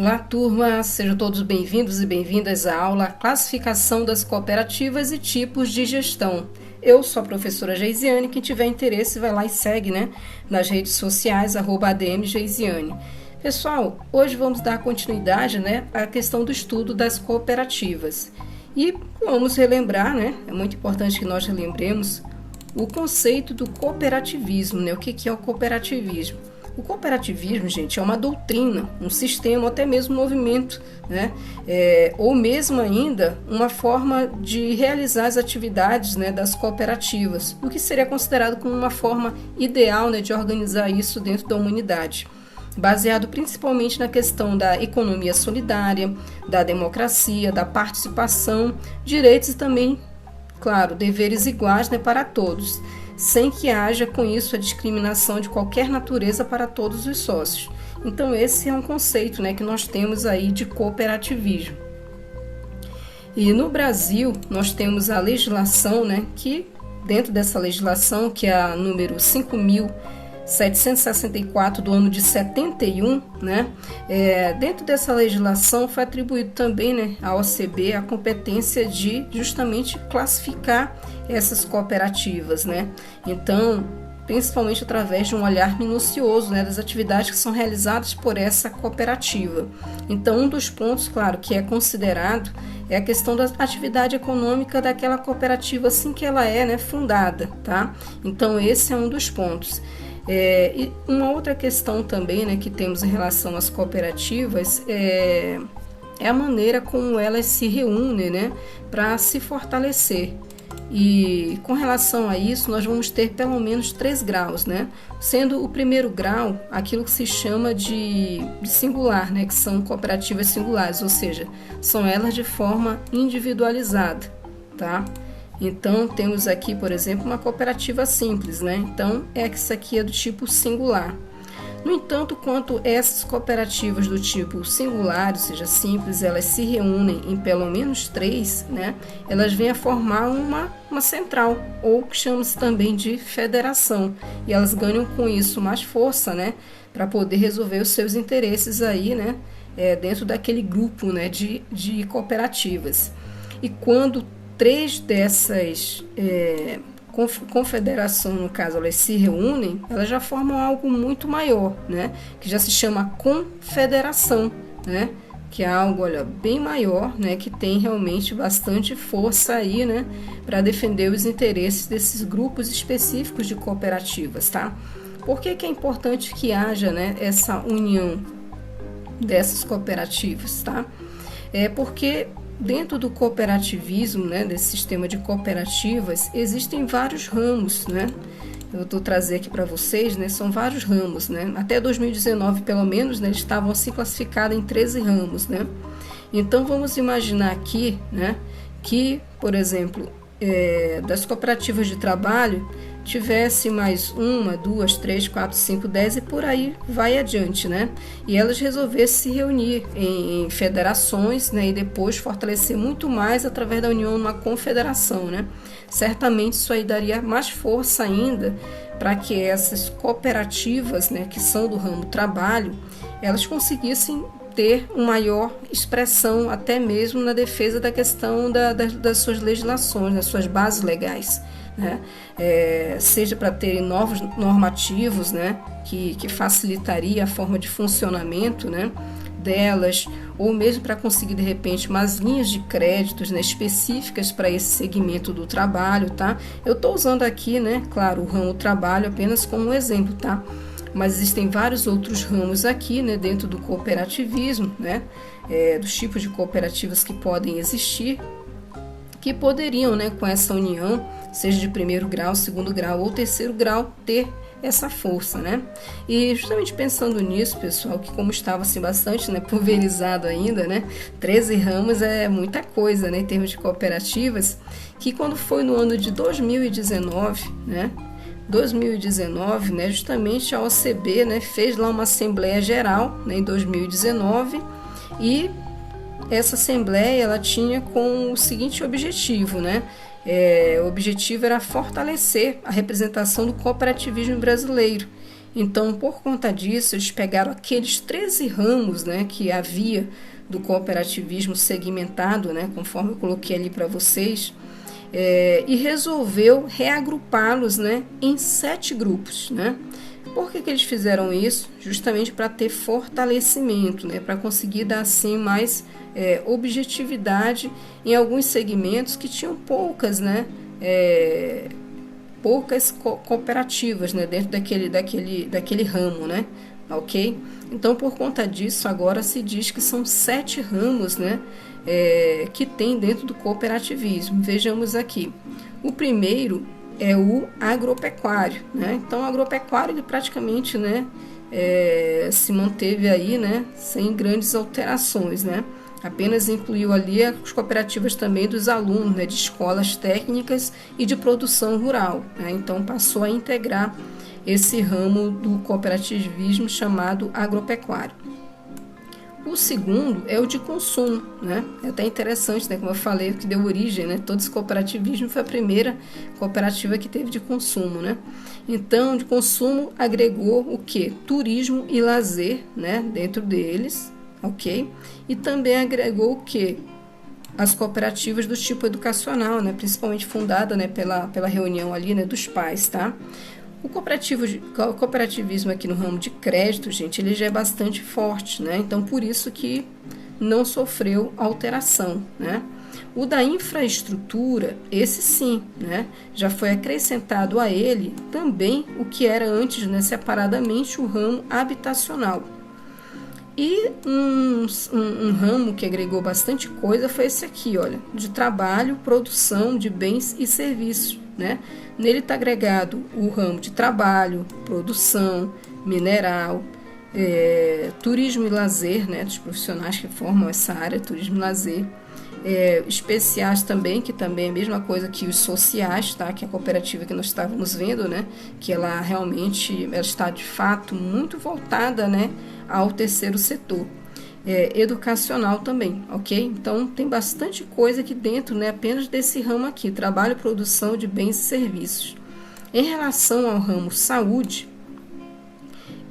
Olá, turma! Sejam todos bem-vindos e bem-vindas à aula Classificação das Cooperativas e Tipos de Gestão. Eu sou a professora Geisiane. Quem tiver interesse vai lá e segue, nas redes sociais, @admgeisiane. Pessoal, hoje vamos dar continuidade, à questão do estudo das cooperativas. E vamos relembrar, é muito importante que nós relembremos o conceito do cooperativismo, O que é o cooperativismo? O cooperativismo, gente, é uma doutrina, um sistema, ou até mesmo um movimento, ou mesmo ainda uma forma de realizar as atividades, das cooperativas, o que seria considerado como uma forma ideal, de organizar isso dentro da humanidade, baseado principalmente na questão da economia solidária, da democracia, da participação, direitos e também, claro, deveres iguais, para todos, sem que haja com isso a discriminação de qualquer natureza para todos os sócios. Então esse é um conceito, que nós temos aí de cooperativismo. E no Brasil nós temos a legislação, que dentro dessa legislação, que é a número 5.764 do ano de 71, dentro dessa legislação foi atribuído também, à OCB a competência de justamente classificar essas cooperativas, Então, principalmente através de um olhar minucioso, das atividades que são realizadas por essa cooperativa. Então, um dos pontos, claro, que é considerado é a questão da atividade econômica daquela cooperativa assim que ela é, fundada, tá? Então, esse é um dos pontos. E uma outra questão também, que temos em relação às cooperativas é a maneira como elas se reúnem, para se fortalecer. E com relação a isso, nós vamos ter pelo menos 3 graus, Sendo o primeiro grau aquilo que se chama de singular, que são cooperativas singulares, ou seja, são elas de forma individualizada, tá? Então, temos aqui, por exemplo, uma cooperativa simples, Então, essa aqui é do tipo singular. No entanto, quanto essas cooperativas do tipo singular, ou seja, simples, elas se reúnem em pelo menos 3, elas vêm a formar uma central, ou que chama-se também de federação. E elas ganham com isso mais força, para poder resolver os seus interesses aí, dentro daquele grupo, de cooperativas. E quando 3 dessas confederação, no caso, elas se reúnem, elas já formam algo muito maior, que já se chama confederação, que é algo, bem maior, que tem realmente bastante força aí, para defender os interesses desses grupos específicos de cooperativas, tá? Por que é importante que haja, essa união dessas cooperativas, tá? Porque dentro do cooperativismo, desse sistema de cooperativas, existem vários ramos, Eu estou trazendo aqui para vocês, são vários ramos, Até 2019, pelo menos, eles estavam assim classificados em 13 ramos, Então, vamos imaginar aqui, que, por exemplo, das cooperativas de trabalho, tivesse mais 1, 2, 3, 4, 5, 10 e por aí vai adiante, E elas resolvessem se reunir em federações, e depois fortalecer muito mais através da união numa confederação, Certamente isso aí daria mais força ainda para que essas cooperativas, que são do ramo trabalho, elas conseguissem ter uma maior expressão até mesmo na defesa da questão das suas legislações, das suas bases legais. Seja para terem novos normativos, que facilitaria a forma de funcionamento, delas, ou mesmo para conseguir de repente umas linhas de créditos, específicas para esse segmento do trabalho, tá? Eu estou usando aqui, claro, o ramo trabalho apenas como um exemplo, tá? Mas existem vários outros ramos aqui, dentro do cooperativismo, dos tipos de cooperativas que podem existir, que poderiam, com essa união, seja de primeiro grau, segundo grau ou terceiro grau, ter essa força, E justamente pensando nisso, pessoal, que como estava assim bastante, pulverizado ainda, 13 ramos é muita coisa, em termos de cooperativas, que quando foi no ano de 2019, 2019, justamente a OCB, fez lá uma Assembleia Geral, em 2019, e essa Assembleia ela tinha com o seguinte objetivo, O objetivo era fortalecer a representação do cooperativismo brasileiro Então, por conta disso, eles pegaram aqueles 13 ramos, né, que havia do cooperativismo segmentado, né, conforme eu coloquei ali para vocês, e resolveu reagrupá-los, né, em 7 grupos, né? Por que eles fizeram isso? Justamente para ter fortalecimento, né, para conseguir dar assim mais objetividade em alguns segmentos que tinham poucas, né, poucas cooperativas, né, dentro daquele ramo, né, ok? Então, por conta disso, agora se diz que são 7 ramos, né, que tem dentro do cooperativismo. Vejamos aqui. O primeiro é o agropecuário, né? Então, o agropecuário ele praticamente, né, se manteve aí, né, sem grandes alterações, né? Apenas incluiu ali as cooperativas também dos alunos, né, de escolas técnicas e de produção rural, né? Então passou a integrar esse ramo do cooperativismo chamado agropecuário. O segundo é o de consumo, né? É até interessante, né? Como eu falei, que deu origem, né? Todo esse cooperativismo foi a primeira cooperativa que teve de consumo, né? Então, de consumo agregou o quê? Turismo e lazer, né? Dentro deles, ok? E também agregou o quê? As cooperativas do tipo educacional, né? Principalmente fundada, né, pela reunião ali, né, dos pais, tá? O cooperativismo aqui no ramo de crédito, gente, ele já é bastante forte, né? Então, por isso que não sofreu alteração, né? O da infraestrutura, esse sim, né? Já foi acrescentado a ele também o que era antes, né, separadamente o ramo habitacional. E um ramo que agregou bastante coisa foi esse aqui, olha, de trabalho, produção de bens e serviços, né? Nele está agregado o ramo de trabalho, produção, mineral, turismo e lazer, né? Dos profissionais que formam essa área, turismo e lazer. Especiais também, que também é a mesma coisa que os sociais, tá? Que é a cooperativa que nós estávamos vendo, né? Que ela realmente ela está de fato muito voltada, né, ao terceiro setor. Educacional também, ok? Então tem bastante coisa aqui dentro, né, apenas desse ramo aqui, trabalho e produção de bens e serviços. Em relação ao ramo saúde,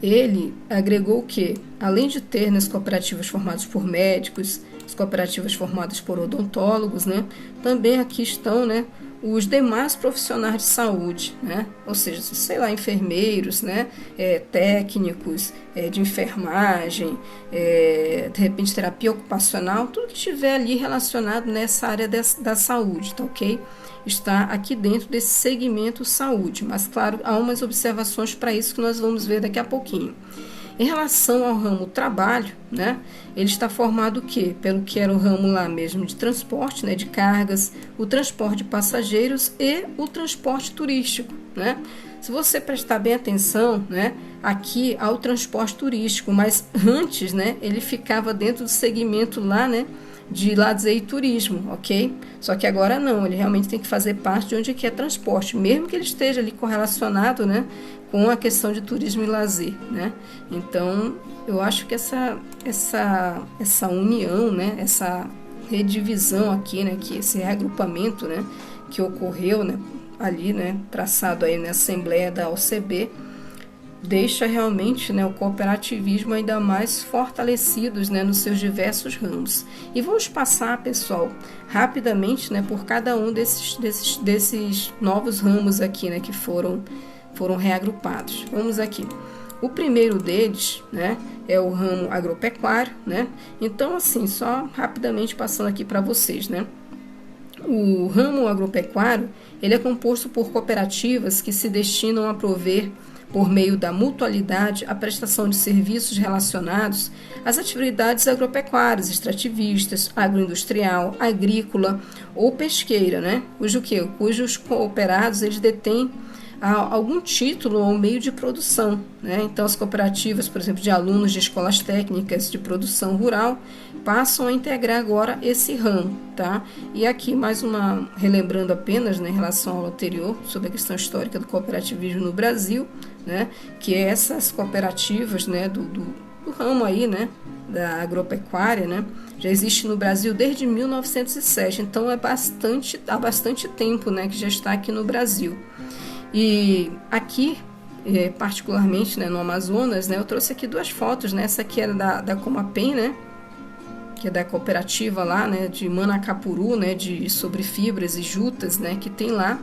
ele agregou o quê? Além de ter nas cooperativas formadas por médicos, as cooperativas formadas por odontólogos, né, também aqui estão, né, os demais profissionais de saúde, né? Ou seja, sei lá, enfermeiros, né? Técnicos de enfermagem, de repente terapia ocupacional, tudo que estiver ali relacionado nessa área da saúde, tá ok? Está aqui dentro desse segmento saúde, mas claro, há umas observações para isso que nós vamos ver daqui a pouquinho. Em relação ao ramo trabalho, né, ele está formado o quê? Pelo que era o ramo lá mesmo de transporte, né, de cargas, o transporte de passageiros e o transporte turístico, né? Se você prestar bem atenção, né, aqui há o transporte turístico, mas antes, né, ele ficava dentro do segmento lá, né, de lazer e turismo, ok? Só que agora não, ele realmente tem que fazer parte de onde que é transporte, mesmo que ele esteja ali correlacionado, né, com a questão de turismo e lazer, né? Então, eu acho que essa união, né, essa redivisão aqui, né, que esse reagrupamento, né, que ocorreu, né, ali, né, traçado aí na Assembleia da OCB, deixa realmente, né, o cooperativismo ainda mais fortalecidos, né, nos seus diversos ramos. E vamos passar, pessoal, rapidamente, né, por cada um desses novos ramos aqui, né, que foram reagrupados. Vamos aqui. O primeiro deles, né, é o ramo agropecuário, né? Então, assim, só rapidamente passando aqui para vocês, né? O ramo agropecuário, ele é composto por cooperativas que se destinam a prover, por meio da mutualidade, a prestação de serviços relacionados às atividades agropecuárias, extrativistas, agroindustrial, agrícola ou pesqueira, né? Cujos cooperados eles detêm algum título ou meio de produção, né? Então, as cooperativas, por exemplo, de alunos de escolas técnicas de produção rural, passam a integrar agora esse ramo, tá? E aqui, mais uma, relembrando apenas, né, em relação ao anterior, sobre a questão histórica do cooperativismo no Brasil, né? Que essas cooperativas, né, do ramo aí, né, da agropecuária, né, já existe no Brasil desde 1907, então há bastante tempo, né, que já está aqui no Brasil. E aqui particularmente, né, no Amazonas, né, eu trouxe aqui 2 fotos, né, essa aqui era da Comapem, né, que é da cooperativa lá, né, de Manacapuru, né, sobre fibras e jutas, né, que tem lá.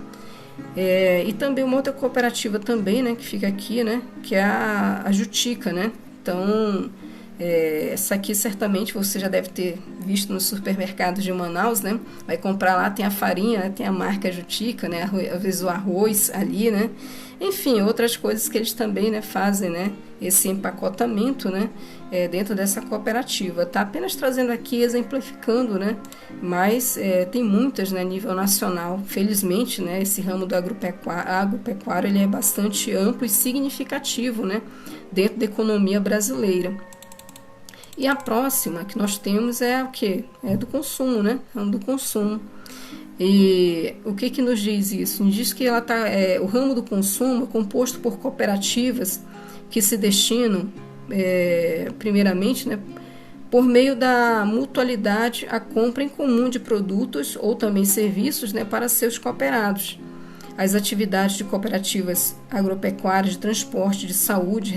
E também uma outra cooperativa também, né, que fica aqui, né, que é a Jutica, né. Então, essa aqui certamente você já deve ter visto nos supermercados de Manaus, né? Vai comprar lá, tem a farinha, né? Tem a marca Jutica, né? Às vezes o arroz ali, né? Enfim, outras coisas que eles também, né, fazem, né? Esse empacotamento, né? Dentro dessa cooperativa. Tá apenas trazendo aqui, exemplificando, né? Mas tem muitas, né, a nível nacional. Felizmente, né? Esse ramo do agropecuário ele é bastante amplo e significativo, né? Dentro da economia brasileira. E a próxima que nós temos é o quê? É do consumo, né? É do consumo. E o que nos diz isso? Nos diz que o ramo do consumo é composto por cooperativas que se destinam, primeiramente, né, por meio da mutualidade, à compra em comum de produtos ou também serviços, né, para seus cooperados. As atividades de cooperativas agropecuárias de transporte de saúde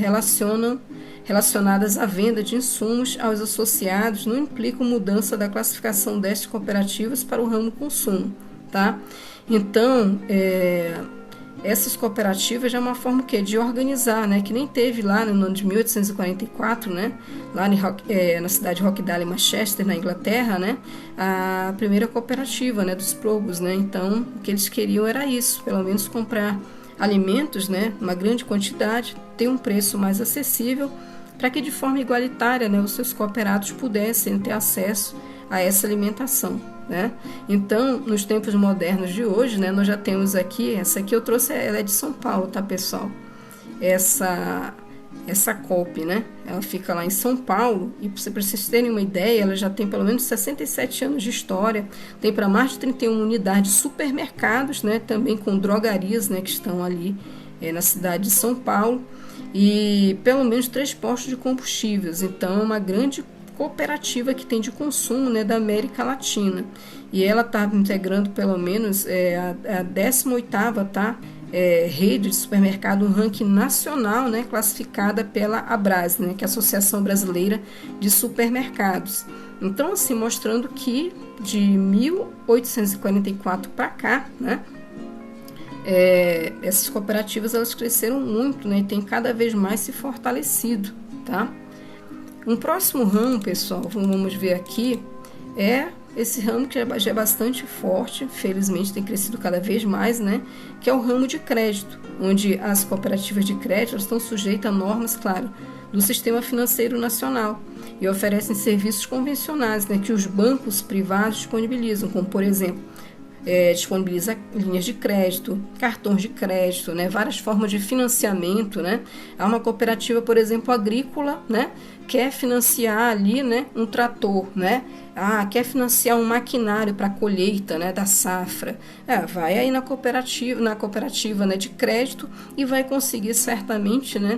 relacionadas à venda de insumos aos associados não implicam mudança da classificação destas cooperativas para o ramo consumo, tá? Então, essas cooperativas já é uma forma de organizar, né? Que nem teve lá no ano de 1844, né? Lá na cidade de Rochdale, Manchester, na Inglaterra, né? A primeira cooperativa, né? Dos Probos, né? Então, o que eles queriam era isso, pelo menos comprar alimentos, né? Uma grande quantidade, ter um preço mais acessível, para que de forma igualitária, né? Os seus cooperados pudessem ter acesso a essa alimentação, né? Então, nos tempos modernos de hoje, né, nós já temos aqui, essa aqui eu trouxe, ela é de São Paulo, tá, pessoal? Essa COP, né? Ela fica lá em São Paulo e, para vocês terem uma ideia, ela já tem pelo menos 67 anos de história, tem para mais de 31 unidades de supermercados, né? Também com drogarias, né, que estão ali na cidade de São Paulo, e pelo menos 3 postos de combustíveis. Então, é uma grande cooperativa que tem de consumo, né, da América Latina, e ela está integrando pelo menos a 18ª, tá, rede de supermercado, um ranking nacional, né, classificada pela ABRAS, né, que é a Associação Brasileira de Supermercados. Então, assim, mostrando que de 1844 para cá, né, essas cooperativas elas cresceram muito, né, e tem cada vez mais se fortalecido, tá? Um próximo ramo, pessoal, vamos ver aqui, é esse ramo que já é bastante forte, felizmente tem crescido cada vez mais, né? Que é o ramo de crédito, onde as cooperativas de crédito estão sujeitas a normas, claro, do sistema financeiro nacional e oferecem serviços convencionais, né? Que os bancos privados disponibilizam, como, por exemplo, disponibiliza linhas de crédito, cartões de crédito, né, várias formas de financiamento, né. Há uma cooperativa, por exemplo, agrícola, né, quer financiar ali, né, um trator, né, quer financiar um maquinário para a colheita, né, da safra, vai aí na cooperativa, né, de crédito e vai conseguir certamente, né,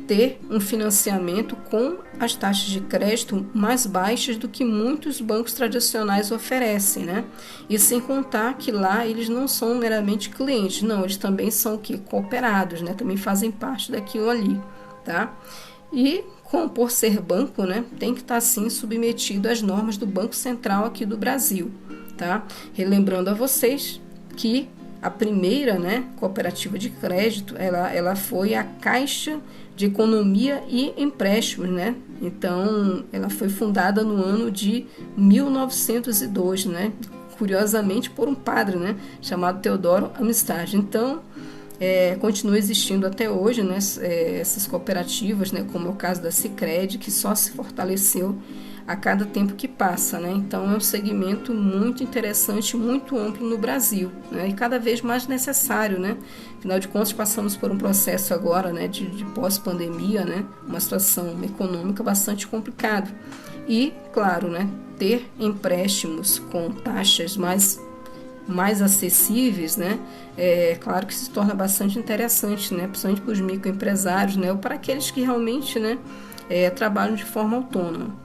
ter um financiamento com as taxas de crédito mais baixas do que muitos bancos tradicionais oferecem, né? E sem contar que lá eles não são meramente clientes, não, eles também são cooperados, né? Também fazem parte daquilo ali, tá? E por ser banco, né, tem que estar sim submetido às normas do Banco Central aqui do Brasil, tá? Relembrando a vocês que a primeira, né, cooperativa de crédito, ela foi a Caixa de Economia e Empréstimos, né? Então, ela foi fundada no ano de 1902, né? Curiosamente, por um padre, né, chamado Teodoro Amistad. Então, continua existindo até hoje, né, essas cooperativas, né, como é o caso da Sicredi, que só se fortaleceu a cada tempo que passa, né? Então é um segmento muito interessante, muito amplo no Brasil, né? E cada vez mais necessário, né? Afinal de contas, passamos por um processo agora, né, de pós-pandemia, né? Uma situação econômica bastante complicada. E, claro, né, ter empréstimos com taxas mais acessíveis, né? Claro que se torna bastante interessante, né? Principalmente para os microempresários, né? Ou para aqueles que realmente, né, trabalham de forma autônoma.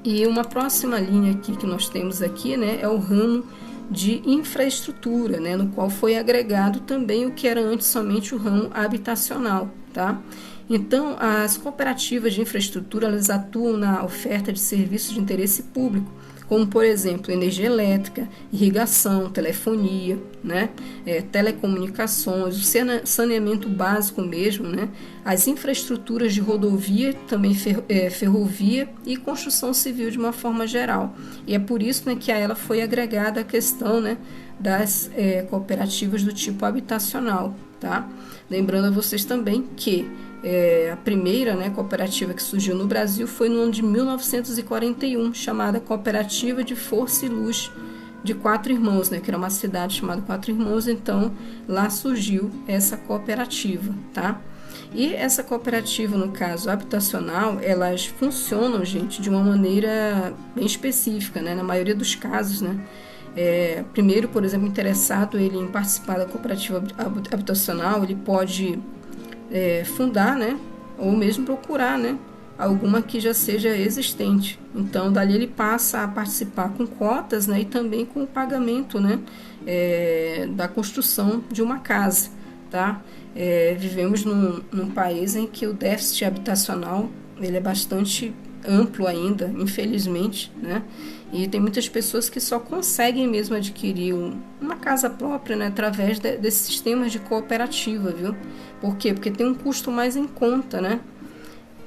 E uma próxima linha aqui que nós temos aqui, né, é o ramo de infraestrutura, né, no qual foi agregado também o que era antes somente o ramo habitacional, tá? Então, as cooperativas de infraestrutura, elas atuam na oferta de serviços de interesse público, como, por exemplo, energia elétrica, irrigação, telefonia, né, telecomunicações, o saneamento básico mesmo, né, as infraestruturas de rodovia, também ferrovia e construção civil de uma forma geral. E é por isso, né, que a ela foi agregada a questão, né, das cooperativas do tipo habitacional, tá? Lembrando a vocês também que a primeira, né, cooperativa que surgiu no Brasil foi no ano de 1941, chamada Cooperativa de Força e Luz de Quatro Irmãos, né, que era uma cidade chamada Quatro Irmãos. Então lá surgiu essa cooperativa, tá? E essa cooperativa, no caso habitacional, elas funcionam, gente, de uma maneira bem específica, né? Na maioria dos casos, né? Primeiro, por exemplo, interessado ele em participar da cooperativa habitacional, ele pode fundar, né, ou mesmo procurar, né, alguma que já seja existente. Então, dali ele passa a participar com cotas, né, e também com o pagamento, né, da construção de uma casa, tá? Vivemos num país em que o déficit habitacional ele é bastante amplo ainda, infelizmente, né? E tem muitas pessoas que só conseguem mesmo adquirir uma casa própria, né, através desses sistemas de cooperativa, viu? Por quê? Porque tem um custo mais em conta, né?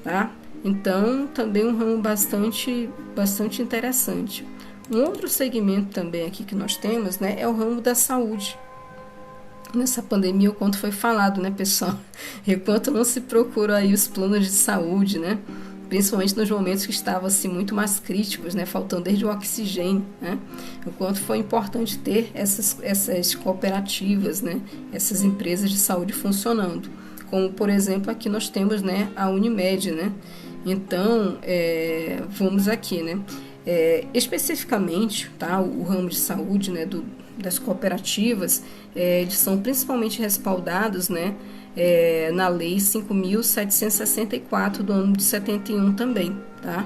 Tá? Então, também um ramo bastante interessante. Um outro segmento também aqui que nós temos, né, é o ramo da saúde. Nessa pandemia, o quanto foi falado, né, pessoal? E quanto não se procurou aí os planos de saúde, né? Principalmente nos momentos que estavam assim, muito mais críticos, né, faltando desde o oxigênio, né, o quanto foi importante ter essas cooperativas, né, essas empresas de saúde funcionando, como por exemplo aqui nós temos, né, a Unimed, né. Então vamos aqui, né, especificamente, tá, o ramo de saúde, né, das cooperativas, eles são principalmente respaldados, né, na Lei 5.764 do ano de 71 também, tá?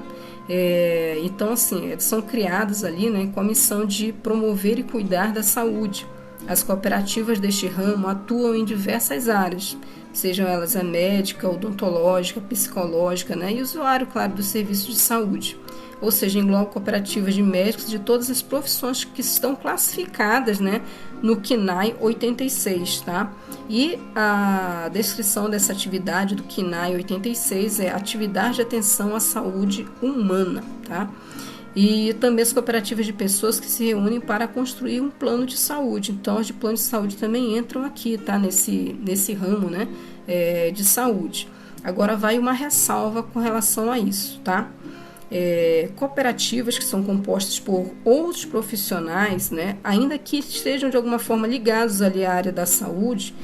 Então, assim, são criadas ali, né, com a missão de promover e cuidar da saúde. As cooperativas deste ramo atuam em diversas áreas, sejam elas a médica, odontológica, psicológica, né, e usuário, claro, do serviço de saúde. Ou seja, engloba cooperativas de médicos de todas as profissões que estão classificadas, né, no CNAE 86, tá? E a descrição dessa atividade do CNAE 86 é atividade de atenção à saúde humana, tá? E também as cooperativas de pessoas que se reúnem para construir um plano de saúde. Então, as de plano de saúde também entram aqui, tá? Nesse ramo, né, de saúde. Agora vai uma ressalva com relação a isso, tá? Cooperativas que são compostas por outros profissionais, né, ainda que estejam de alguma forma ligados ali à área da saúde,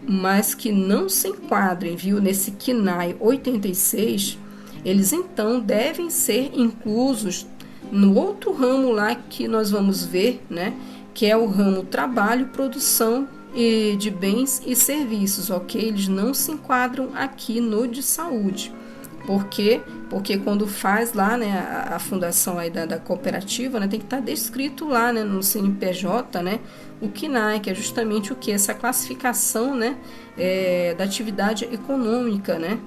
mas que não se enquadrem, viu, nesse CNAE 86, eles então devem ser inclusos no outro ramo lá que nós vamos ver, né, que é o ramo trabalho, produção de bens e serviços, ok? Eles não se enquadram aqui no de saúde. Por quê? Porque quando faz lá, né, a fundação aí da cooperativa, né, tem que estar descrito lá, né, no CNPJ, né, o CNAE, que é justamente o que? Essa classificação, né, da atividade econômica, né,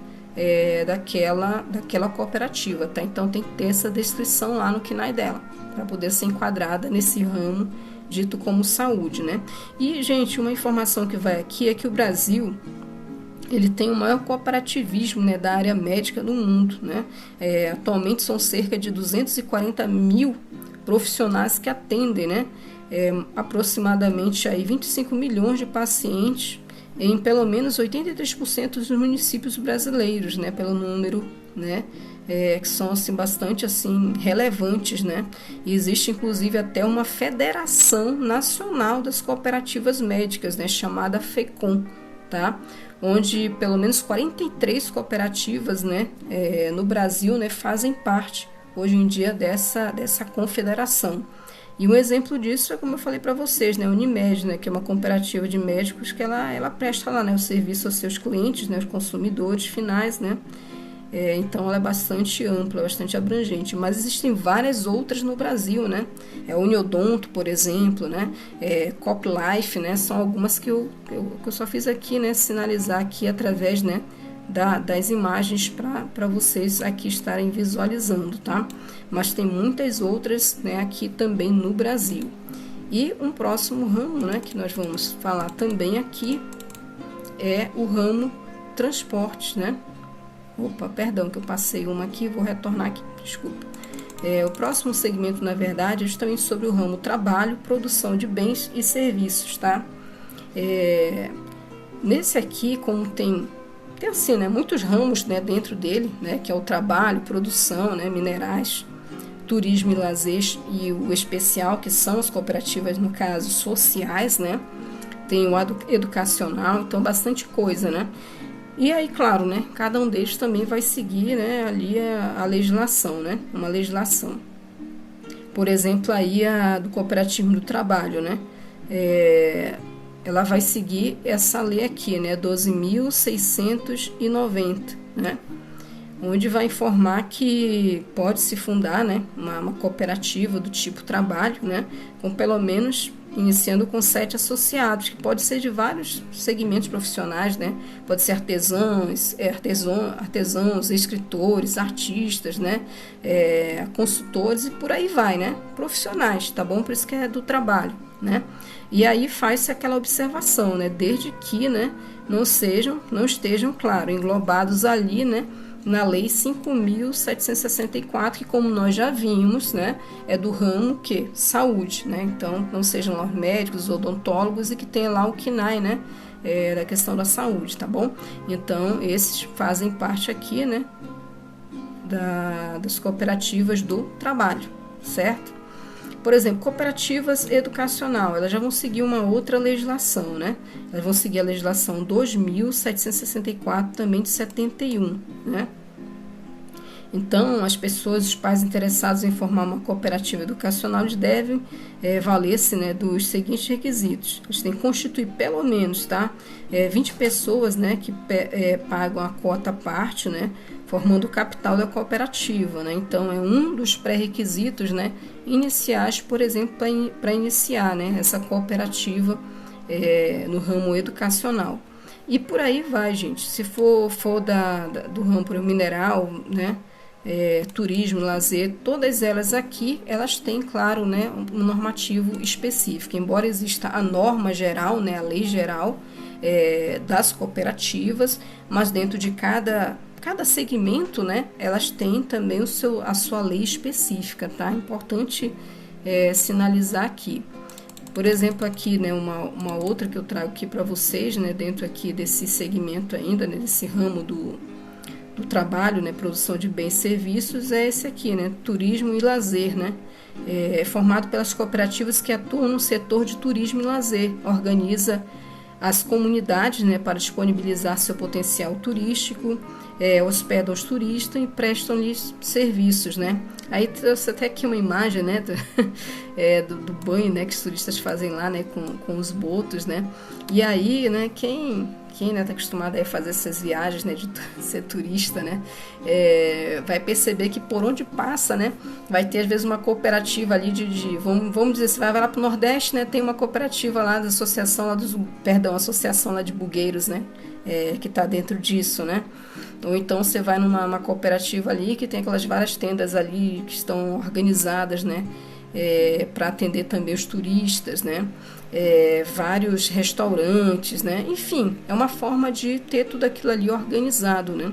daquela cooperativa, tá? Então tem que ter essa descrição lá no CNAE dela, para poder ser enquadrada nesse ramo dito como saúde, né? E, gente, uma informação que vai aqui é que o Brasil ele tem o maior cooperativismo, né, da área médica do mundo, né? Atualmente são cerca de 240 mil profissionais que atendem, né, aproximadamente aí 25 milhões de pacientes em pelo menos 83% dos municípios brasileiros, né, pelo número, né, que são assim, bastante assim, relevantes, né? E existe inclusive até uma Federação Nacional das Cooperativas Médicas, né, chamada FECOM, tá? Onde pelo menos 43 cooperativas, né, no Brasil, né, fazem parte hoje em dia dessa confederação. E um exemplo disso é, como eu falei para vocês, né, a Unimed, né, que é uma cooperativa de médicos que ela presta lá, né, o serviço aos seus clientes, né, os consumidores finais, né, Então ela é bastante ampla, bastante abrangente, mas existem várias outras no Brasil, né? Uniodonto, por exemplo, né? CopLife, né? São algumas que eu só fiz aqui, né? Sinalizar aqui através, né? Das imagens para vocês aqui estarem visualizando, tá? Mas tem muitas outras, né? Aqui também no Brasil. E um próximo ramo, né? Que nós vamos falar também aqui é o ramo transportes, né? Opa, perdão que eu passei uma aqui, vou retornar aqui, desculpa. O próximo segmento, na verdade, é justamente sobre o ramo trabalho, produção de bens e serviços, tá? Nesse aqui, como tem assim, né, muitos ramos, né, dentro dele, né, que é o trabalho, produção, né, minerais, turismo e lazer e o especial, que são as cooperativas, no caso, sociais, né? Tem o educacional, então bastante coisa, né? E aí, claro, né, cada um deles também vai seguir, né, ali a legislação, né, uma legislação. Por exemplo, aí a do cooperativismo do trabalho, né, ela vai seguir essa lei aqui, né, 12.690, né, onde vai informar que pode se fundar, né, uma cooperativa do tipo trabalho, né, com pelo menos iniciando com 7 associados, que pode ser de vários segmentos profissionais, né? Pode ser artesãos, escritores, artistas, né? Consultores e por aí vai, né? Profissionais, tá bom? Por isso que é do trabalho, né? E aí faz-se aquela observação, né? Desde que, né, não estejam, claro, englobados ali, né, na Lei 5.764, que, como nós já vimos, né, é do ramo que? Saúde, né? Então, não sejam lá médicos, odontólogos e que tenha lá o CNAE, né, da questão da saúde, tá bom? Então, esses fazem parte aqui, né, das cooperativas do trabalho, certo? Por exemplo, cooperativas educacional, elas já vão seguir uma outra legislação, né? Elas vão seguir a legislação 2.764, também de 71, né? Então, as pessoas, os pais interessados em formar uma cooperativa educacional, eles devem valer-se, né, dos seguintes requisitos. Eles têm que constituir pelo menos, tá, 20 pessoas, né, que pagam a cota à parte, né, formando o capital da cooperativa, né? Então, é um dos pré-requisitos, né, iniciais, por exemplo, para iniciar, né, essa cooperativa no ramo educacional. E por aí vai, gente. Se for do ramo mineral, né, turismo, lazer, todas elas aqui, elas têm, claro, né, um normativo específico. Embora exista a norma geral, né, a lei geral das cooperativas, mas dentro de cada segmento, né, elas têm também a sua lei específica, tá? Importante sinalizar aqui. Por exemplo, aqui, né, uma outra que eu trago aqui para vocês, né, dentro aqui desse segmento ainda, né, desse ramo do trabalho, né, produção de bens e serviços, é esse aqui, né, turismo e lazer, né, formado pelas cooperativas que atuam no setor de turismo e lazer, organiza as comunidades, né, para disponibilizar seu potencial turístico, hospedam os turistas e prestam-lhes serviços, né. Aí trouxe até aqui uma imagem, né, do banho, né, que os turistas fazem lá, né, com os botos, né. E aí, né, quem né, tá acostumado a fazer essas viagens, né, de ser turista, né, vai perceber que por onde passa, né, vai ter às vezes uma cooperativa ali vamos dizer, você vai lá para o Nordeste, né, tem uma cooperativa lá da associação associação lá de bugueiros, né, que está dentro disso, né. Ou então você vai numa cooperativa ali que tem aquelas várias tendas ali que estão organizadas, né, para atender também os turistas, né, vários restaurantes, né, enfim, é uma forma de ter tudo aquilo ali organizado, né,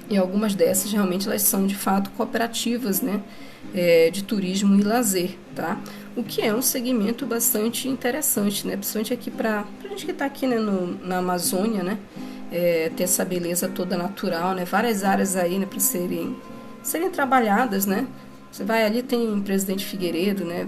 e algumas dessas realmente elas são de fato cooperativas, né, de turismo e lazer, tá, o que é um segmento bastante interessante, né, principalmente aqui para a gente que está aqui, né, na Amazônia, né, ter essa beleza toda natural, né, várias áreas aí, né, para serem trabalhadas, né. Você vai ali, tem Presidente Figueiredo, né?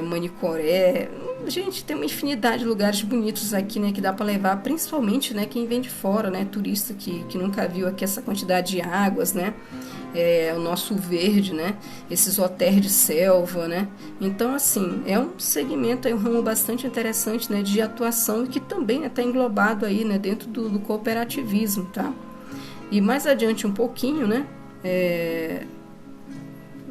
Manicoré. Gente, tem uma infinidade de lugares bonitos aqui, né? Que dá para levar, principalmente, né? Quem vem de fora, né? Turista que nunca viu aqui essa quantidade de águas, né? O nosso verde, né? Esses hotéis de selva, né? Então, assim, é um segmento, um ramo bastante interessante, né? De atuação e que também está englobado aí, né? Dentro do cooperativismo, tá? E mais adiante um pouquinho, né,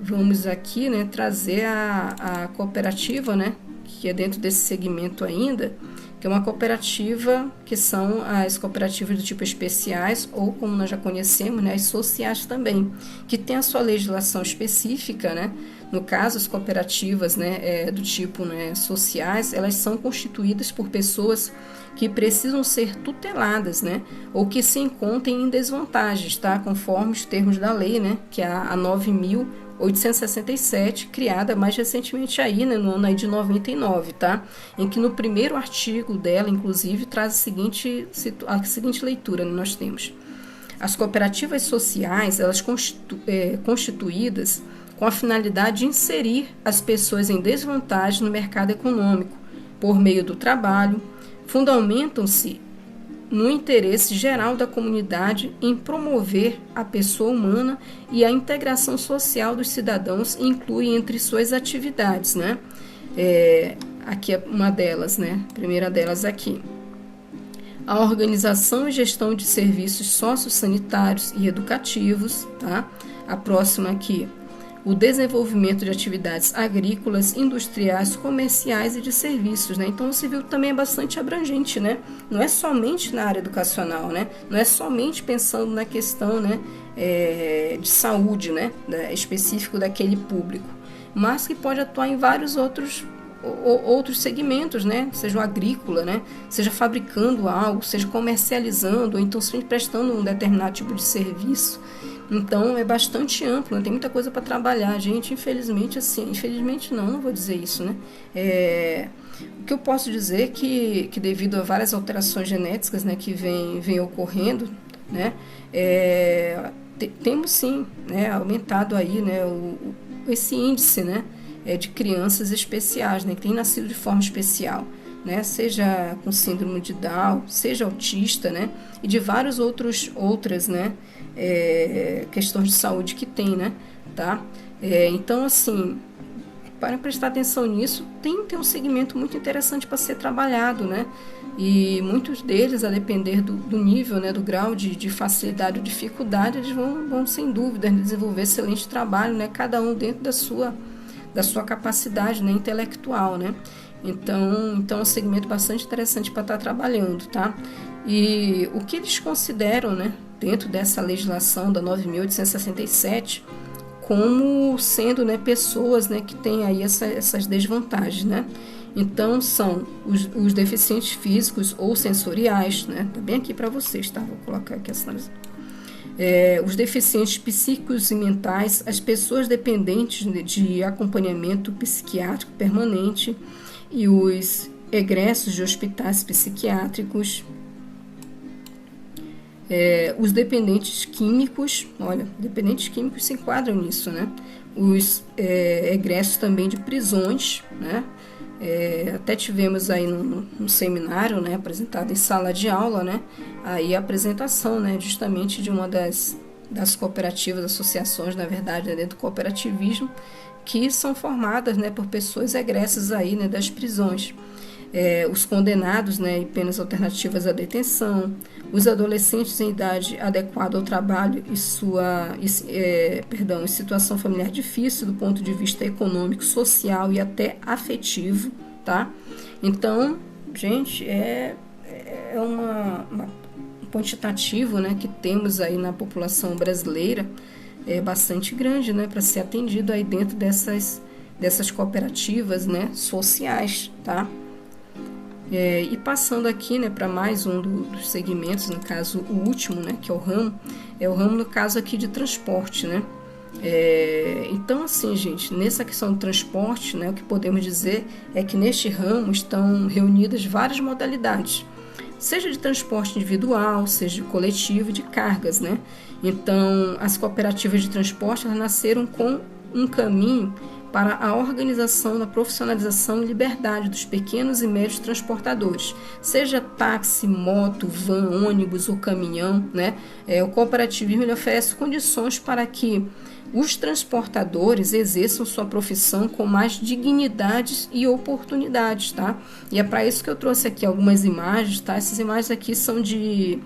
vamos aqui, né, trazer a cooperativa, né, que é dentro desse segmento ainda, que é uma cooperativa, que são as cooperativas do tipo especiais, ou como nós já conhecemos, né, as sociais também, que tem a sua legislação específica, né. No caso, as cooperativas, né, do tipo, né, sociais, elas são constituídas por pessoas que precisam ser tuteladas, né, ou que se encontrem em desvantagens, tá, conforme os termos da lei, né, que é a 9.867, criada mais recentemente aí, né, no ano aí de 99, tá, em que no primeiro artigo dela, inclusive, traz a seguinte leitura, né, nós temos: as cooperativas sociais, elas constituídas com a finalidade de inserir as pessoas em desvantagem no mercado econômico, por meio do trabalho, fundamentam-se no interesse geral da comunidade em promover a pessoa humana e a integração social dos cidadãos, e inclui entre suas atividades, né? Aqui é uma delas, né? A primeira delas aqui: a organização e gestão de serviços sociossanitários e educativos, tá? A próxima aqui: o desenvolvimento de atividades agrícolas, industriais, comerciais e de serviços, né? Então, o civil também é bastante abrangente, né? Não é somente na área educacional, né? Não é somente pensando na questão, né, de saúde, né, específico daquele público, mas que pode atuar em vários outros segmentos, né? Seja o agrícola, né? Seja fabricando algo, seja comercializando, ou então simplesmente prestando um determinado tipo de serviço. Então é bastante amplo, né? Tem muita coisa para trabalhar, gente. Infelizmente, assim, infelizmente não vou dizer isso, né? O que eu posso dizer é que devido a várias alterações genéticas, né, que vem ocorrendo, né, temos sim, né, aumentado aí, né, esse índice, né, de crianças especiais, né, que têm nascido de forma especial, né, seja com síndrome de Down, seja autista, né, e de várias outras, né, questões de saúde que tem, né, tá? Então, assim, para prestar atenção nisso, tem um segmento muito interessante para ser trabalhado, né? E muitos deles, a depender do nível, né, do grau de facilidade ou dificuldade, eles vão sem dúvida desenvolver excelente trabalho, né? Cada um dentro da sua capacidade, né, intelectual, né? Então é um segmento bastante interessante para estar trabalhando, tá? E o que eles consideram, né, dentro dessa legislação da 9.867, como sendo, né, pessoas, né, que têm aí essas desvantagens, né? Então são os deficientes físicos ou sensoriais, né? Tá bem aqui para vocês, tá? Vou colocar aqui essa os deficientes psíquicos e mentais, as pessoas dependentes de acompanhamento psiquiátrico permanente e os egressos de hospitais psiquiátricos, os dependentes químicos, olha, dependentes químicos se enquadram nisso, né? Os egressos também de prisões, né? Até tivemos aí no seminário, né, apresentado em sala de aula, né, aí a apresentação, né, justamente de uma das cooperativas, associações, na verdade, né, dentro do cooperativismo, que são formadas, né, por pessoas egressas aí, né, das prisões. Os condenados, né, em penas alternativas à detenção, os adolescentes em idade adequada ao trabalho e em situação familiar difícil do ponto de vista econômico, social e até afetivo, tá? Então, gente, um quantitativo, né, que temos aí na população brasileira bastante grande, né, para ser atendido aí dentro dessas cooperativas, né, sociais, tá? E passando aqui, né, para mais um dos segmentos, no caso o último, né, que é o ramo no caso aqui de transporte, né? Então, assim, gente, nessa questão do transporte, né, o que podemos dizer é que neste ramo estão reunidas várias modalidades, seja de transporte individual, seja de coletivo e de cargas, né? Então, as cooperativas de transporte, elas nasceram com um caminho para a organização da profissionalização e liberdade dos pequenos e médios transportadores, seja táxi, moto, van, ônibus ou caminhão, né? O cooperativismo, ele oferece condições para que os transportadores exerçam sua profissão com mais dignidade e oportunidades, tá? E é para isso que eu trouxe aqui algumas imagens, tá? Essas imagens aqui são de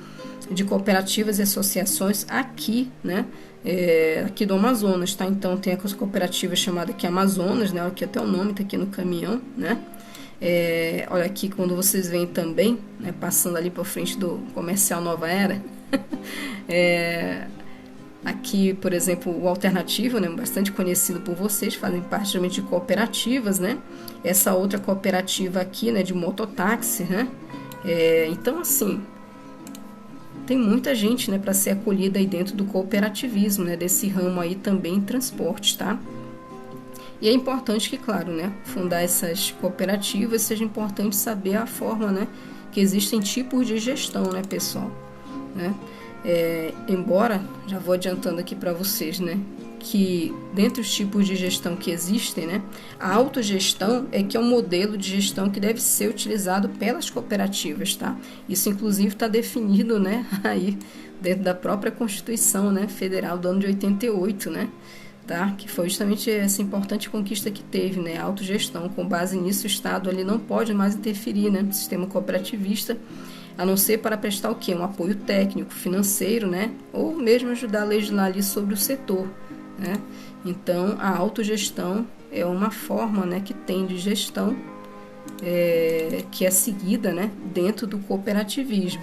de cooperativas e associações aqui, né? Aqui do Amazonas, tá? Então tem a cooperativa chamada aqui Amazonas, né? Aqui até o nome tá aqui no caminhão, né? Olha aqui quando vocês veem também, né? Passando ali para frente do Comercial Nova Era. Aqui, por exemplo, o Alternativo, né, bastante conhecido por vocês, fazem parte realmente de cooperativas, né? Essa outra cooperativa aqui, né, de mototáxi, né? Então, assim, tem muita gente, né, para ser acolhida aí dentro do cooperativismo, né, desse ramo aí também em transporte, tá? E é importante que, claro, né, fundar essas cooperativas seja importante saber a forma, né, que existem tipos de gestão, né, pessoal, né? Embora, já vou adiantando aqui para vocês, né, que dentre os tipos de gestão que existem, né, a autogestão que é um modelo de gestão que deve ser utilizado pelas cooperativas, tá? Isso inclusive está definido, né, aí dentro da própria Constituição, né, Federal do ano de 88, né, tá? Que foi justamente essa importante conquista que teve, né, a autogestão. Com base nisso, o Estado ali não pode mais interferir, né, no sistema cooperativista, a não ser para prestar o quê? Um apoio técnico, financeiro, né? Ou mesmo ajudar a legislar ali sobre o setor, né? Então, a autogestão é uma forma, né, que tem de gestão que é seguida, né, dentro do cooperativismo.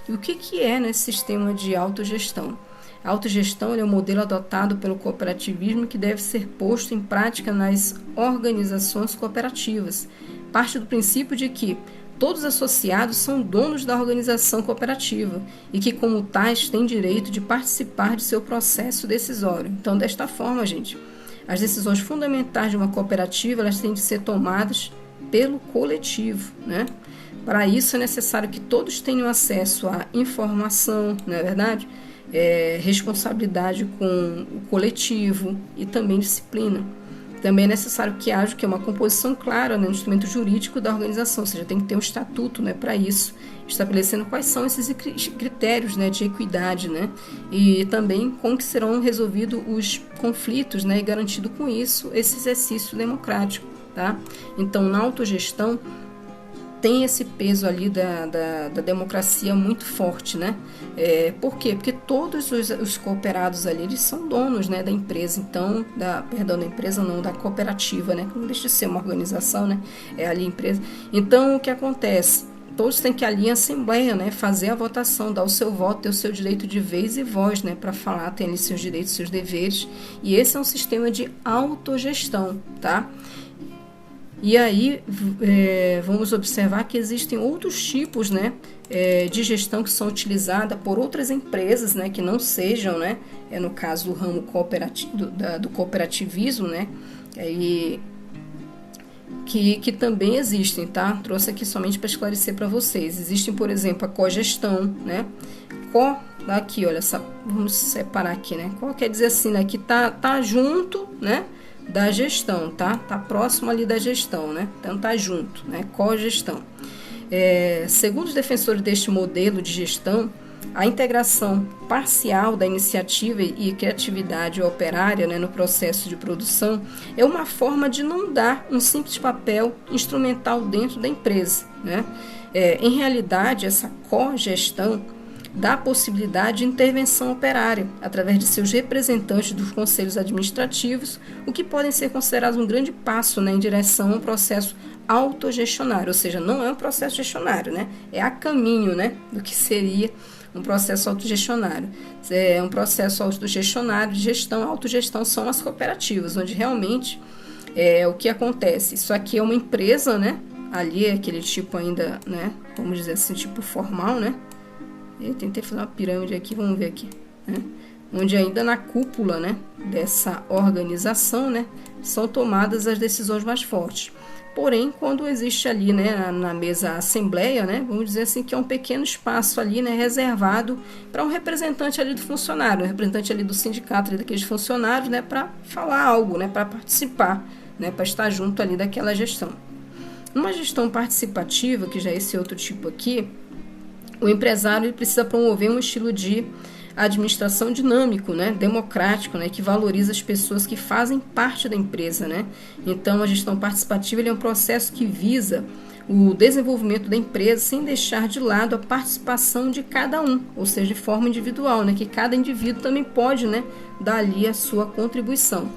E o que é nesse sistema de autogestão? A autogestão é um modelo adotado pelo cooperativismo que deve ser posto em prática nas organizações cooperativas. Parte do princípio de que todos os associados são donos da organização cooperativa e que, como tais, têm direito de participar de seu processo decisório. Então, desta forma, gente, as decisões fundamentais de uma cooperativa elas têm de ser tomadas pelo coletivo, né? Para isso, é necessário que todos tenham acesso à informação, não é verdade? Responsabilidade com o coletivo e também disciplina. Também é necessário que haja uma composição clara, né, no instrumento jurídico da organização, ou seja, tem que ter um estatuto, né, para isso, estabelecendo quais são esses critérios, né, de equidade, né, e também como que serão resolvidos os conflitos, né, e garantido com isso esse exercício democrático, tá? Então, na autogestão, tem esse peso ali da democracia muito forte, né? Por quê? Porque todos os cooperados ali, eles são donos, né, da empresa, então, da empresa não, da cooperativa, né? Não deixa de ser uma organização, né? É ali a empresa. Então, o que acontece? Todos têm que ali em assembleia, né, fazer a votação, dar o seu voto, ter o seu direito de vez e voz, né, para falar, tem ali seus direitos, seus deveres, e esse é um sistema de autogestão, tá? E aí vamos observar que existem outros tipos, né, de gestão que são utilizadas por outras empresas, né, que não sejam, né, no caso do ramo do cooperativismo, né, que também existem, tá? Trouxe aqui somente para esclarecer para vocês. Existem, por exemplo, a cogestão, né? Aqui, olha, vamos separar aqui, né? Quer dizer assim, né, que tá junto, né, da gestão, tá? Tá próximo ali da gestão, né? Então tá junto, né? Cogestão. Segundo os defensores deste modelo de gestão, a integração parcial da iniciativa e criatividade operária, né, no processo de produção é uma forma de não dar um simples papel instrumental dentro da empresa, né? Em realidade, essa cogestão dá a possibilidade de intervenção operária através de seus representantes dos conselhos administrativos, o que podem ser considerados um grande passo, né, em direção a um processo autogestionário, ou seja, não é um processo gestionário, né, é a caminho, né, do que seria um processo autogestionário. É um processo autogestionário de gestão, autogestão são as cooperativas, onde realmente o que acontece, isso aqui é uma empresa, né, ali é aquele tipo ainda, né, vamos dizer assim, tipo formal, né. Eu tentei fazer uma pirâmide aqui, vamos ver aqui, né? Onde ainda na cúpula, né, dessa organização, né, são tomadas as decisões mais fortes. Porém, quando existe ali, né, na mesa assembleia, né, vamos dizer assim que é um pequeno espaço ali, né, reservado para um representante ali do funcionário, um representante ali do sindicato, ali daqueles funcionários, né, para falar algo, né, para participar, né, para estar junto ali daquela gestão. Uma gestão participativa, que já é esse outro tipo aqui, o empresário ele precisa promover um estilo de administração dinâmico, né, democrático, né, que valoriza as pessoas que fazem parte da empresa, né. Então, a gestão participativa ele é um processo que visa o desenvolvimento da empresa sem deixar de lado a participação de cada um, ou seja, de forma individual, né, que cada indivíduo também pode, né, dar ali a sua contribuição.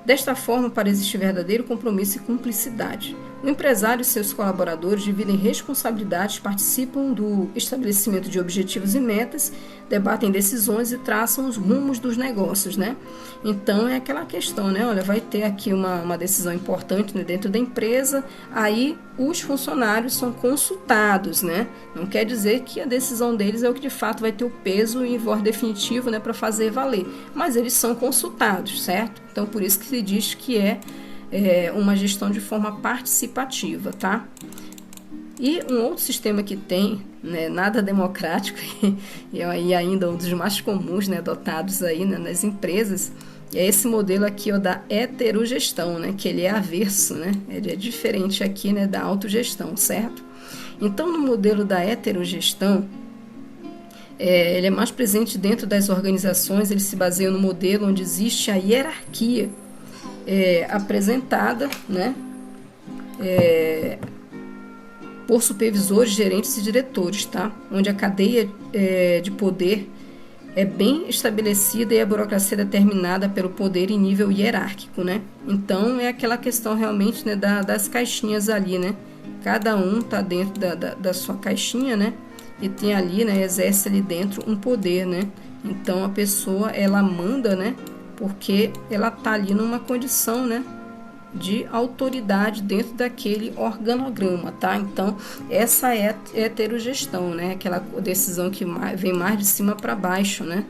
Desta forma, para existir verdadeiro compromisso e cumplicidade. O empresário e seus colaboradores dividem responsabilidades, participam do estabelecimento de objetivos e metas, debatem decisões e traçam os rumos dos negócios, né? Então, é aquela questão, né? Olha, vai ter aqui uma decisão importante, né, dentro da empresa, aí os funcionários são consultados, né? Não quer dizer que a decisão deles é o que de fato vai ter o peso e voz definitivo, né, para fazer valer, mas eles são consultados, certo? Então, por isso que se diz que é uma gestão de forma participativa, tá? E um outro sistema que tem, né, nada democrático e ainda um dos mais comuns, né, adotados aí, né, nas empresas, é esse modelo aqui, ó, da heterogestão, né, que ele é averso, né, ele é diferente aqui, né, da autogestão, certo? Então, no modelo da heterogestão, ele é mais presente dentro das organizações, ele se baseia no modelo onde existe a hierarquia apresentada, né, por supervisores, gerentes e diretores, tá? Onde a cadeia de poder é bem estabelecida e a burocracia determinada pelo poder em nível hierárquico, né? Então, é aquela questão realmente, né, das caixinhas ali, né? Cada um tá dentro da sua caixinha, né? E tem ali, né, exerce ali dentro um poder, né? Então, a pessoa, ela manda, né? Porque ela tá ali numa condição, né, de autoridade dentro daquele organograma, tá? Então, essa é a heterogestão, né? Aquela decisão que vem mais de cima para baixo, né?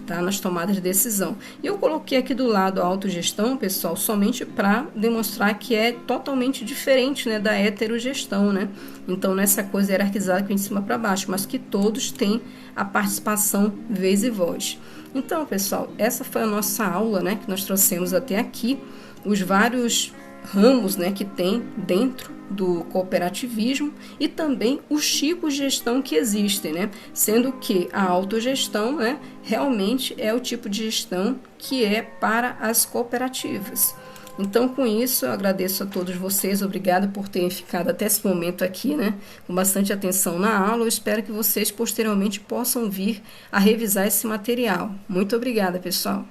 Tá? Nas tomadas de decisão. E eu coloquei aqui do lado a autogestão, pessoal, somente para demonstrar que é totalmente diferente, né, da heterogestão, né? Então, nessa coisa hierarquizada que vem de cima para baixo, mas que todos têm a participação vez e voz. Então, pessoal, essa foi a nossa aula, né, que nós trouxemos até aqui, os vários ramos, né, que tem dentro do cooperativismo e também os tipos de gestão que existem, né, sendo que a autogestão, né, realmente é o tipo de gestão que é para as cooperativas. Então, com isso, eu agradeço a todos vocês, obrigada por terem ficado até esse momento aqui, né, com bastante atenção na aula. Eu espero que vocês posteriormente possam vir a revisar esse material. Muito obrigada, pessoal!